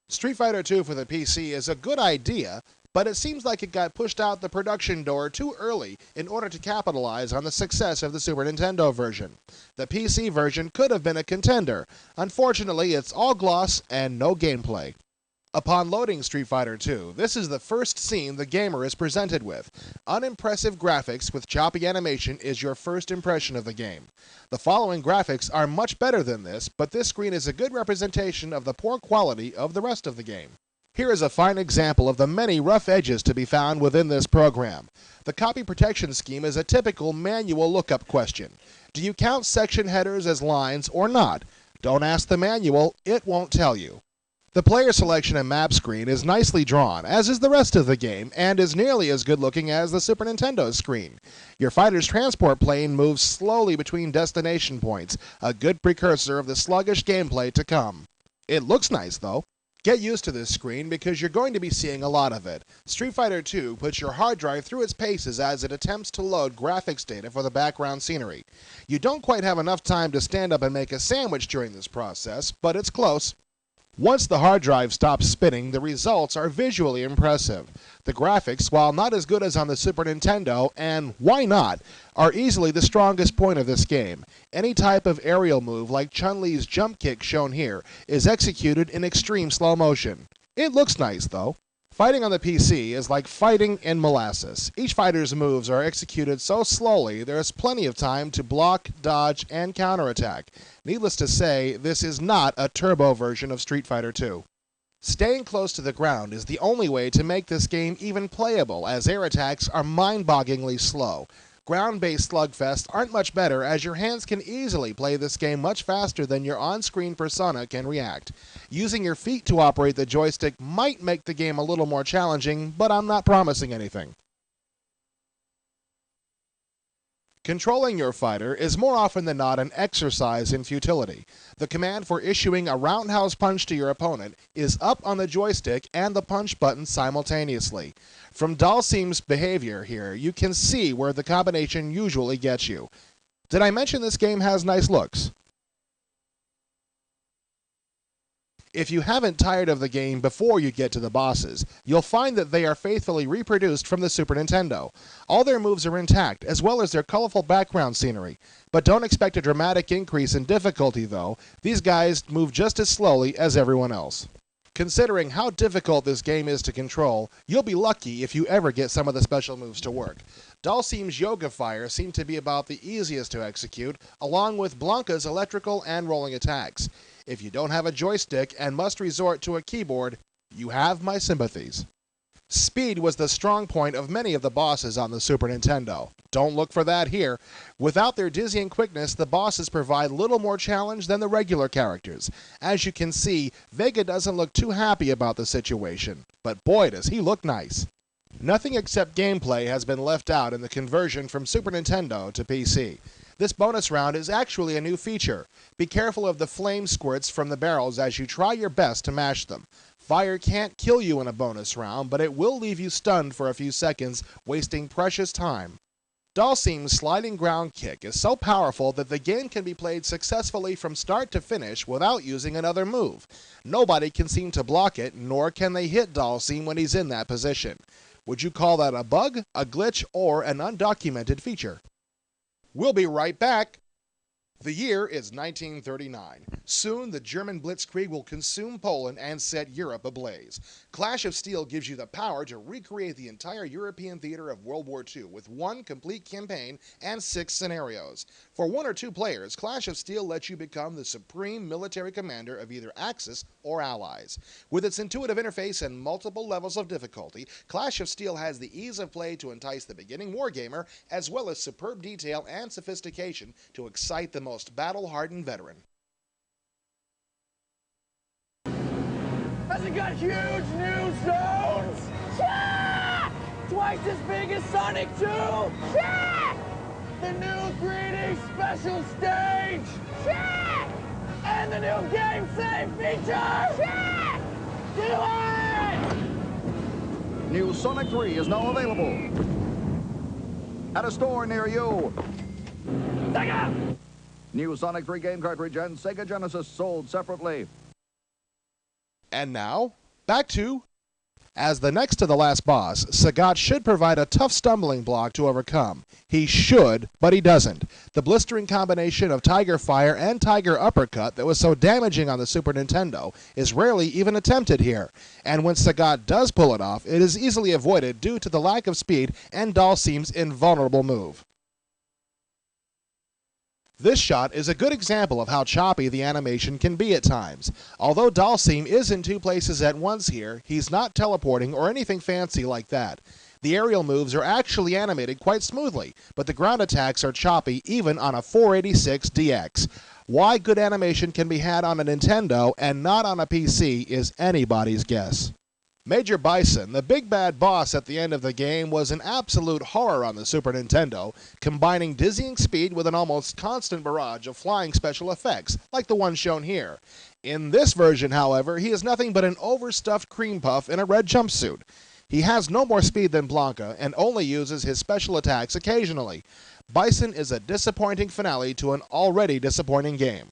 Street Fighter II for the PC is a good idea, but it seems like it got pushed out the production door too early in order to capitalize on the success of the Super Nintendo version. The PC version could have been a contender. Unfortunately, it's all gloss and no gameplay. Upon loading Street Fighter II, this is the first scene the gamer is presented with. Unimpressive graphics with choppy animation is your first impression of the game. The following graphics are much better than this, but this screen is a good representation of the poor quality of the rest of the game. Here is a fine example of the many rough edges to be found within this program. The copy protection scheme is a typical manual lookup question. Do you count section headers as lines or not? Don't ask the manual, it won't tell you. The player selection and map screen is nicely drawn, as is the rest of the game, and is nearly as good looking as the Super Nintendo screen. Your fighter's transport plane moves slowly between destination points, a good precursor of the sluggish gameplay to come. It looks nice, though. Get used to this screen because you're going to be seeing a lot of it. Street Fighter II puts your hard drive through its paces as it attempts to load graphics data for the background scenery. You don't quite have enough time to stand up and make a sandwich during this process, but it's close. Once the hard drive stops spinning, the results are visually impressive. The graphics, while not as good as on the Super Nintendo, and why not, are easily the strongest point of this game. Any type of aerial move like Chun-Li's jump kick shown here is executed in extreme slow motion. It looks nice though. Fighting on the PC is like fighting in molasses. Each fighter's moves are executed so slowly there's plenty of time to block, dodge, and counterattack. Needless to say, this is not a turbo version of Street Fighter II. Staying close to the ground is the only way to make this game even playable, as air attacks are mind-bogglingly slow. Ground-based slugfests aren't much better, as your hands can easily play this game much faster than your on-screen persona can react. Using your feet to operate the joystick might make the game a little more challenging, but I'm not promising anything. Controlling your fighter is more often than not an exercise in futility. The command for issuing a roundhouse punch to your opponent is up on the joystick and the punch button simultaneously. From Dalsim's behavior here, you can see where the combination usually gets you. Did I mention this game has nice looks? If you haven't tired of the game before you get to the bosses, you'll find that they are faithfully reproduced from the Super Nintendo. All their moves are intact, as well as their colorful background scenery. But don't expect a dramatic increase in difficulty, though. These guys move just as slowly as everyone else. Considering how difficult this game is to control, you'll be lucky if you ever get some of the special moves to work. Dalsim's Yoga Fire seem to be about the easiest to execute, along with Blanca's electrical and rolling attacks. If you don't have a joystick and must resort to a keyboard, you have my sympathies. Speed was the strong point of many of the bosses on the Super Nintendo. Don't look for that here. Without their dizzying quickness, the bosses provide little more challenge than the regular characters. As you can see, Vega doesn't look too happy about the situation, but boy does he look nice. Nothing except gameplay has been left out in the conversion from Super Nintendo to PC. This bonus round is actually a new feature. Be careful of the flame squirts from the barrels as you try your best to mash them. Fire can't kill you in a bonus round, but it will leave you stunned for a few seconds, wasting precious time. Dalsim's sliding ground kick is so powerful that the game can be played successfully from start to finish without using another move. Nobody can seem to block it, nor can they hit Dalsim when he's in that position. Would you call that a bug, a glitch, or an undocumented feature? We'll be right back. The year is 1939. Soon, the German blitzkrieg will consume Poland and set Europe ablaze. Clash of Steel gives you the power to recreate the entire European theater of World War II with one complete campaign and 6 scenarios. For 1 or 2 players, Clash of Steel lets you become the supreme military commander of either Axis or Allies. With its intuitive interface and multiple levels of difficulty, Clash of Steel has the ease of play to entice the beginning wargamer, as well as superb detail and sophistication to excite the most battle-hardened veteran. Has it got huge new zones? Yeah! Twice as big as Sonic 2? Yeah! The new 3D special stage? Yeah! And the new game save feature? Yeah! Do it! New Sonic 3 is now available at a store near you. Sega! New Sonic 3 game cartridge and Sega Genesis sold separately. And now, back to... As the next to the last boss, Sagat should provide a tough stumbling block to overcome. He should, but he doesn't. The blistering combination of Tiger Fire and Tiger Uppercut that was so damaging on the Super Nintendo is rarely even attempted here. And when Sagat does pull it off, it is easily avoided due to the lack of speed and Dhalsim's invulnerable move. This shot is a good example of how choppy the animation can be at times. Although Dhalsim is in two places at once here, he's not teleporting or anything fancy like that. The aerial moves are actually animated quite smoothly, but the ground attacks are choppy even on a 486 DX. Why good animation can be had on a Nintendo and not on a PC is anybody's guess. Major Bison, the big bad boss at the end of the game, was an absolute horror on the Super Nintendo, combining dizzying speed with an almost constant barrage of flying special effects, like the one shown here. In this version, however, he is nothing but an overstuffed cream puff in a red jumpsuit. He has no more speed than Blanca, and only uses his special attacks occasionally. Bison is a disappointing finale to an already disappointing game.